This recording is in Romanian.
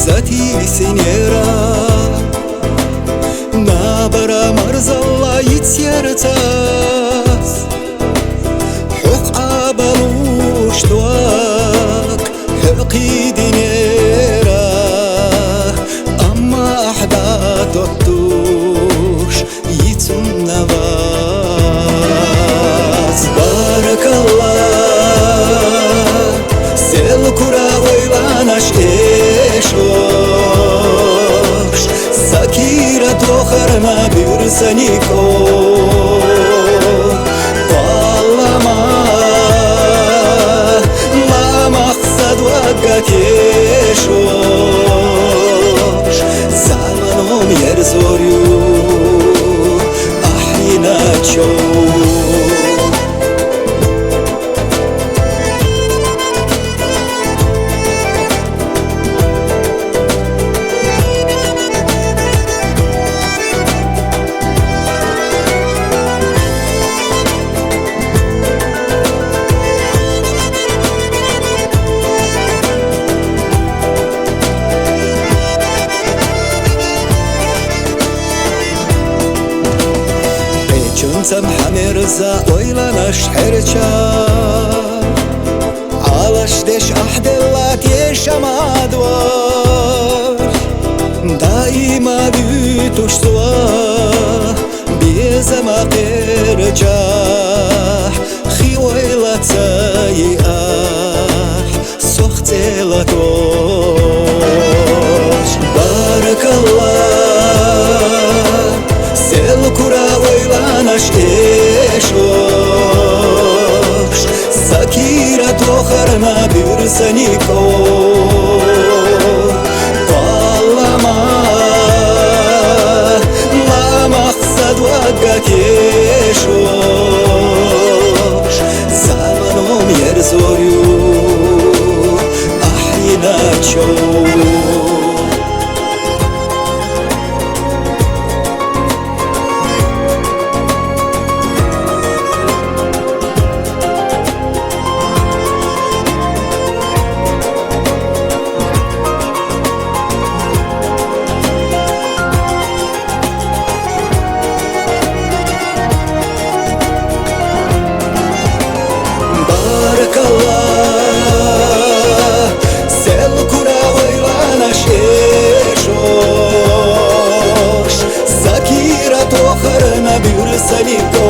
zati sinjera Nabara marzalla yitjertas Huk abalush duak Huqi dinera Amma ahda tuttush Yitum navaz Barakallah Sel kura oylanash eşoş Zakira toharna bir saniko Ballama La maqsad waqat eşoş Zamanom yer zoryu Ahina çok Çönsem hamirza oylanaş herça Alaş deş ahdellat yaşamadvar Daima büyütüş suva Bizema qirca Xi oylat sayah Soxtelat oş Barakallah Sel kura oylanaş eşoş Zakira toharna bir saniko Ballama La maqsad waqat eşoş Zamanom yer zoryu Ahina çok Barakallah Sel kura oylanaş eşoş Zakira toharna bir saniko